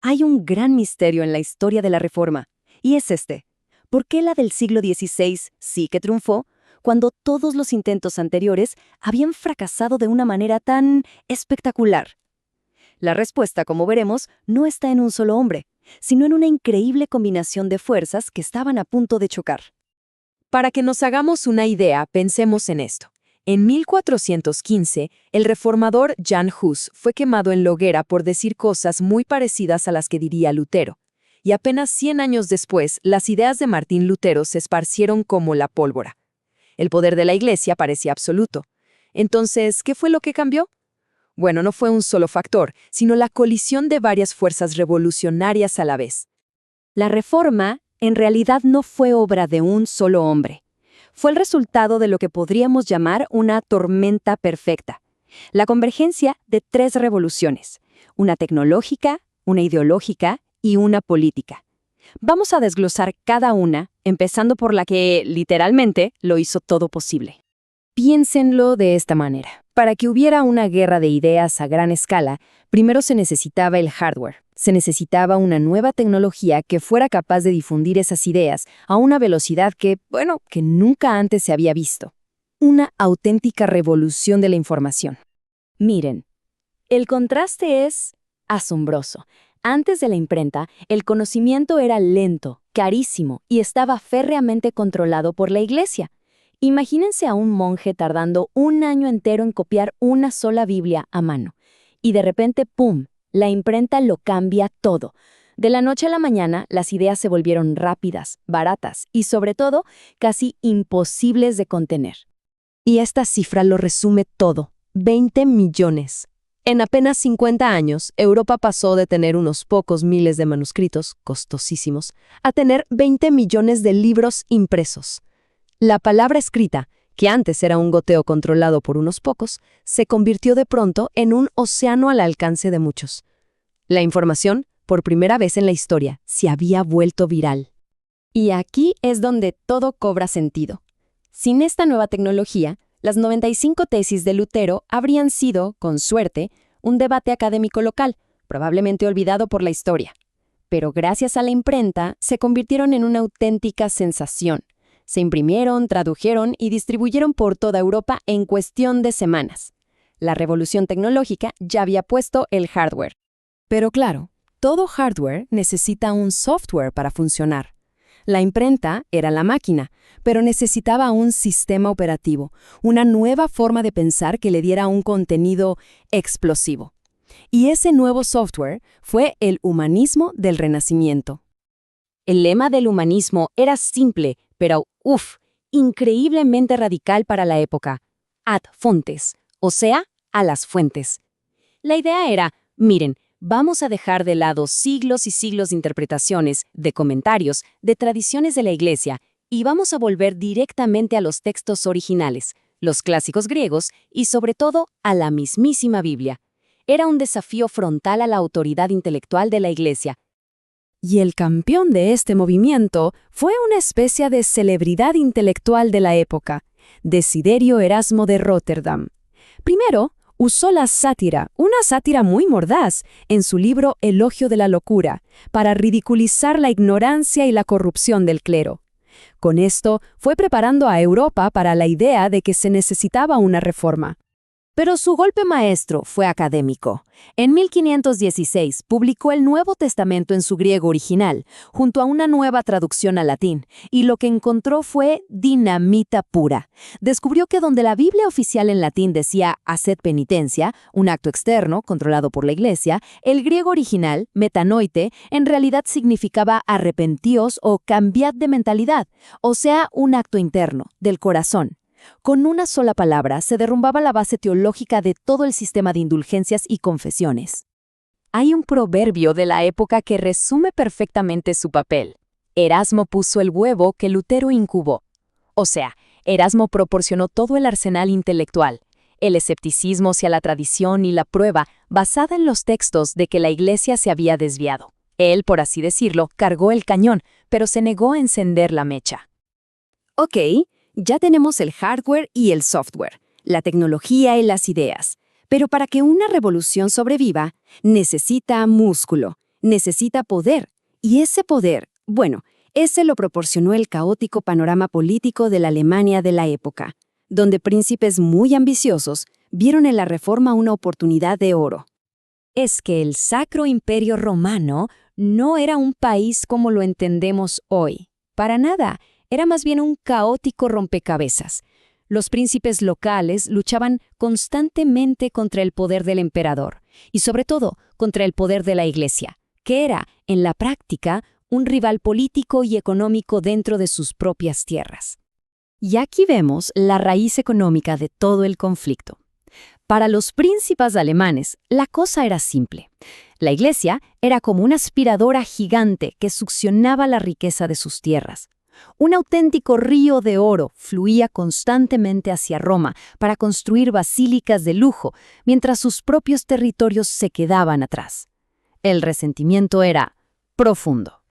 Hay un gran misterio en la historia de la Reforma, y es este. ¿Por qué la del siglo XVI sí que triunfó, cuando todos los intentos anteriores habían fracasado de una manera tan espectacular? La respuesta, como veremos, no está en un solo hombre, sino en una increíble combinación de fuerzas que estaban a punto de chocar. Para que nos hagamos una idea, pensemos en esto. En 1415, el reformador Jan Hus fue quemado en la hoguera por decir cosas muy parecidas a las que diría Lutero. Y apenas 100 años después, las ideas de Martín Lutero se esparcieron como la pólvora. El poder de la Iglesia parecía absoluto. Entonces, ¿qué fue lo que cambió? Bueno, no fue un solo factor, sino la colisión de varias fuerzas revolucionarias a la vez. La Reforma, en realidad, no fue obra de un solo hombre. Fue el resultado de lo que podríamos llamar una tormenta perfecta. La convergencia de 3 revoluciones: una tecnológica, una ideológica y una política. Vamos a desglosar cada una, empezando por la que, literalmente, lo hizo todo posible. Piénsenlo de esta manera. Para que hubiera una guerra de ideas a gran escala, primero se necesitaba el hardware. Se necesitaba una nueva tecnología que fuera capaz de difundir esas ideas a una velocidad que nunca antes se había visto. Una auténtica revolución de la información. Miren, el contraste es asombroso. Antes de la imprenta, el conocimiento era lento, carísimo y estaba férreamente controlado por la Iglesia. Imagínense a un monje tardando un año entero en copiar una sola Biblia a mano. Y de repente, ¡pum!, la imprenta lo cambia todo. De la noche a la mañana, las ideas se volvieron rápidas, baratas y, sobre todo, casi imposibles de contener. Y esta cifra lo resume todo: 20 millones. En apenas 50 años, Europa pasó de tener unos pocos miles de manuscritos, costosísimos, a tener 20 millones de libros impresos. La palabra escrita, que antes era un goteo controlado por unos pocos, se convirtió de pronto en un océano al alcance de muchos. La información, por primera vez en la historia, se había vuelto viral. Y aquí es donde todo cobra sentido. Sin esta nueva tecnología, las 95 tesis de Lutero habrían sido, con suerte, un debate académico local, probablemente olvidado por la historia. Pero gracias a la imprenta, se convirtieron en una auténtica sensación. Se imprimieron, tradujeron y distribuyeron por toda Europa en cuestión de semanas. La revolución tecnológica ya había puesto el hardware. Pero claro, todo hardware necesita un software para funcionar. La imprenta era la máquina, pero necesitaba un sistema operativo, una nueva forma de pensar que le diera un contenido explosivo. Y ese nuevo software fue el humanismo del Renacimiento. El lema del humanismo era simple, pero increíblemente radical para la época: ad fontes, o sea, a las fuentes. La idea era, miren, vamos a dejar de lado siglos y siglos de interpretaciones, de comentarios, de tradiciones de la Iglesia, y vamos a volver directamente a los textos originales, los clásicos griegos y, sobre todo, a la mismísima Biblia. Era un desafío frontal a la autoridad intelectual de la Iglesia. Y el campeón de este movimiento fue una especie de celebridad intelectual de la época, Desiderio Erasmo de Róterdam. Primero, usó la sátira, una sátira muy mordaz, en su libro Elogio de la locura, para ridiculizar la ignorancia y la corrupción del clero. Con esto, fue preparando a Europa para la idea de que se necesitaba una reforma. Pero su golpe maestro fue académico. En 1516 publicó el Nuevo Testamento en su griego original, junto a una nueva traducción al latín, y lo que encontró fue dinamita pura. Descubrió que donde la Biblia oficial en latín decía «haced penitencia», un acto externo controlado por la Iglesia, el griego original, metanoite, en realidad significaba arrepentíos o cambiad de mentalidad, o sea, un acto interno, del corazón. Con una sola palabra se derrumbaba la base teológica de todo el sistema de indulgencias y confesiones. Hay un proverbio de la época que resume perfectamente su papel. Erasmo puso el huevo que Lutero incubó. O sea, Erasmo proporcionó todo el arsenal intelectual, el escepticismo hacia la tradición y la prueba basada en los textos de que la Iglesia se había desviado. Él, por así decirlo, cargó el cañón, pero se negó a encender la mecha. Ok. Ya tenemos el hardware y el software, la tecnología y las ideas. Pero para que una revolución sobreviva, necesita músculo. necesita poder. Y ese poder, bueno, ese lo proporcionó el caótico panorama político de la Alemania de la época, donde príncipes muy ambiciosos vieron en la reforma una oportunidad de oro. Es que el Sacro Imperio Romano no era un país como lo entendemos hoy. Para nada, era más bien un caótico rompecabezas. Los príncipes locales luchaban constantemente contra el poder del emperador y sobre todo contra el poder de la Iglesia, que era, en la práctica, un rival político y económico dentro de sus propias tierras. Y aquí vemos la raíz económica de todo el conflicto. Para los príncipes alemanes, la cosa era simple. La Iglesia era como una aspiradora gigante que succionaba la riqueza de sus tierras. Un auténtico río de oro fluía constantemente hacia Roma para construir basílicas de lujo, mientras sus propios territorios se quedaban atrás. El resentimiento era profundo.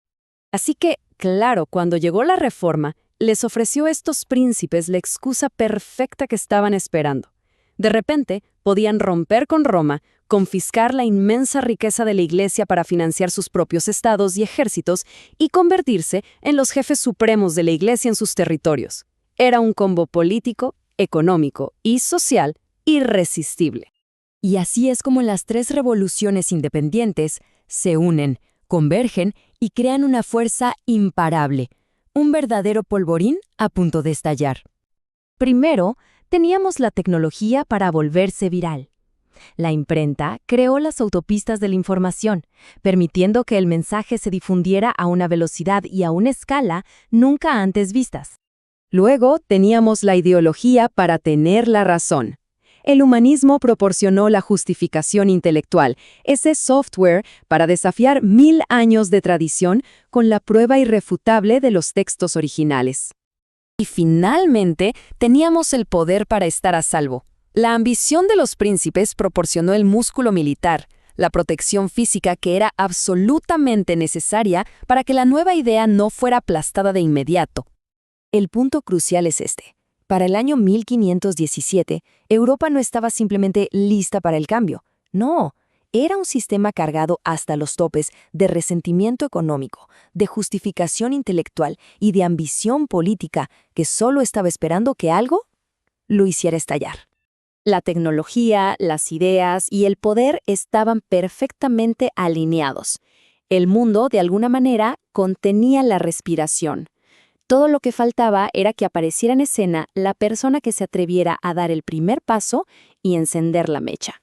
Así que, claro, cuando llegó la reforma, les ofreció a estos príncipes la excusa perfecta que estaban esperando. De repente, podían romper con Roma, confiscar la inmensa riqueza de la Iglesia para financiar sus propios estados y ejércitos y convertirse en los jefes supremos de la Iglesia en sus territorios. Era un combo político, económico y social irresistible. Y así es como las tres revoluciones independientes se unen, convergen y crean una fuerza imparable, un verdadero polvorín a punto de estallar. Primero, teníamos la tecnología para volverse viral. La imprenta creó las autopistas de la información, permitiendo que el mensaje se difundiera a una velocidad y a una escala nunca antes vistas. Luego teníamos la ideología para tener la razón. El humanismo proporcionó la justificación intelectual, ese software para desafiar 1000 años de tradición con la prueba irrefutable de los textos originales. Y finalmente, teníamos el poder para estar a salvo. La ambición de los príncipes proporcionó el músculo militar, la protección física que era absolutamente necesaria para que la nueva idea no fuera aplastada de inmediato. El punto crucial es este. Para el año 1517, Europa no estaba simplemente lista para el cambio. No, era un sistema cargado hasta los topes de resentimiento económico, de justificación intelectual y de ambición política que solo estaba esperando que algo lo hiciera estallar. La tecnología, las ideas y el poder estaban perfectamente alineados. El mundo, de alguna manera, contenía la respiración. Todo lo que faltaba era que apareciera en escena la persona que se atreviera a dar el primer paso y encender la mecha.